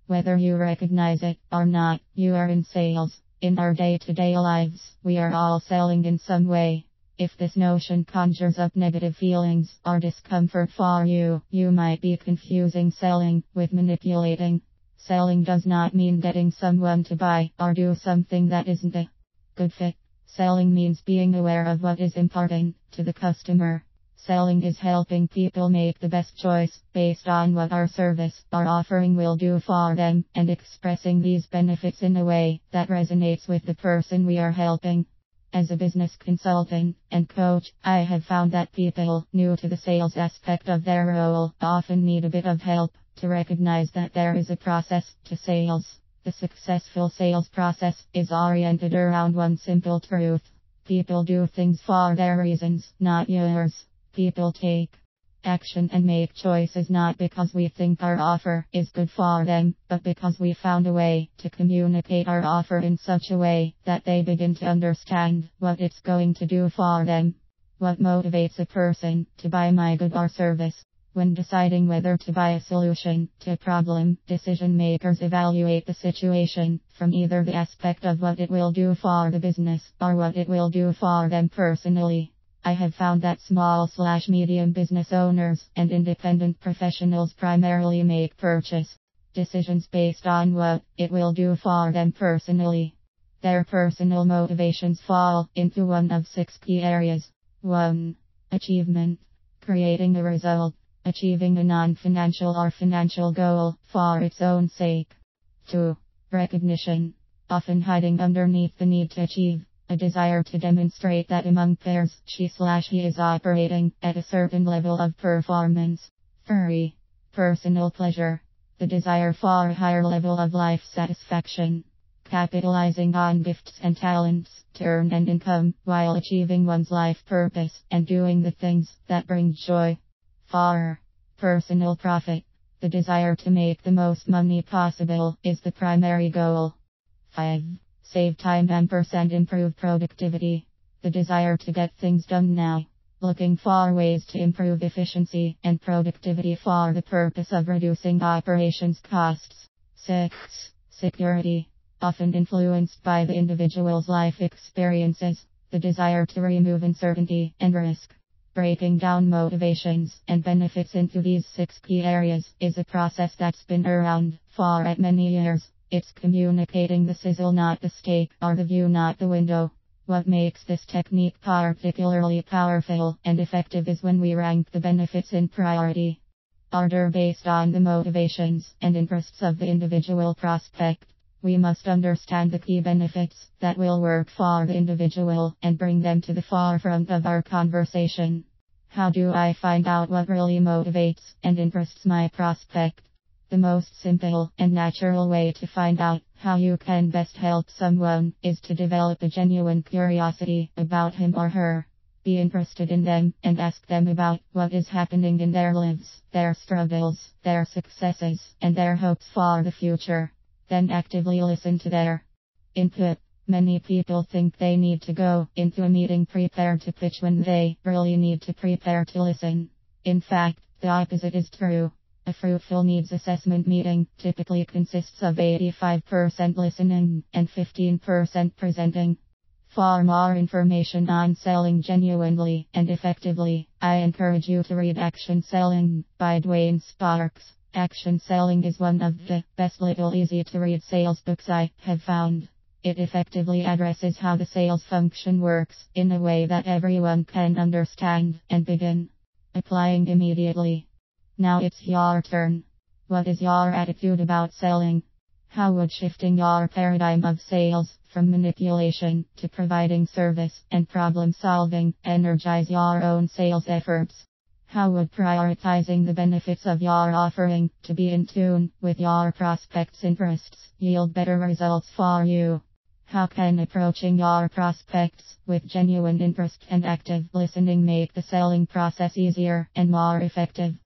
Whether you recognize it or not, you are in sales. In our day-to-day lives, we are all selling in some way. If this notion conjures up negative feelings or discomfort for you, you might be confusing selling with manipulating. Selling does not mean getting someone to buy or do something that isn't a good fit. Selling means being aware of what is important to the customer. Selling is helping people make the best choice based on what our service or offering will do for them, and expressing these benefits in a way that resonates with the person we are helping. As a business consultant and coach, I have found that people new to the sales aspect of their role often need a bit of help to recognize that there is a process to sales. The successful sales process is oriented around one simple truth. People do things for their reasons, not yours. People take action and make choices not because we think our offer is good for them, but because we found a way to communicate our offer in such a way that they begin to understand what it's going to do for them. What motivates a person to buy my good or service? When deciding whether to buy a solution to a problem, decision makers evaluate the situation from either the aspect of what it will do for the business or what it will do for them personally. I have found that small/medium business owners and independent professionals primarily make purchase decisions based on what it will do for them personally. Their personal motivations fall into one of 6 key areas. 1. Achievement. Creating a result. Achieving a non-financial or financial goal for its own sake. 2. Recognition. Often hiding underneath the need to achieve. A desire to demonstrate that among peers, she/he is operating at a certain level of performance. 3. Personal pleasure. The desire for a higher level of life satisfaction. Capitalizing on gifts and talents to earn an income while achieving one's life purpose and doing the things that bring joy. 4. Personal profit. The desire to make the most money possible is the primary goal. 5. Save time and improve productivity. The desire to get things done now. Looking for ways to improve efficiency and productivity for the purpose of reducing operations costs. 6. Security. Often influenced by the individual's life experiences. The desire to remove uncertainty and risk. Breaking down motivations and benefits into these 6 key areas is a process that's been around for many years. It's communicating the sizzle, not the steak, or the view, not the window. What makes this technique particularly powerful and effective is when we rank the benefits in priority order based on the motivations and interests of the individual prospect. We must understand the key benefits that will work for the individual and bring them to the forefront of our conversation. How do I find out what really motivates and interests my prospect? The most simple and natural way to find out how you can best help someone is to develop a genuine curiosity about him or her. Be interested in them and ask them about what is happening in their lives, their struggles, their successes, and their hopes for the future. Then actively listen to their input. Many people think they need to go into a meeting prepared to pitch when they really need to prepare to listen. In fact, the opposite is true. A fruitful needs assessment meeting typically consists of 85% listening and 15% presenting. For more information on selling genuinely and effectively, I encourage you to read Action Selling by Dwayne Sparks. Action Selling is one of the best little easy to read sales books I have found. It effectively addresses how the sales function works in a way that everyone can understand and begin applying immediately. Now it's your turn. What is your attitude about selling? How would shifting your paradigm of sales from manipulation to providing service and problem solving energize your own sales efforts? How would prioritizing the benefits of your offering to be in tune with your prospects' interests yield better results for you? How can approaching your prospects with genuine interest and active listening make the selling process easier and more effective?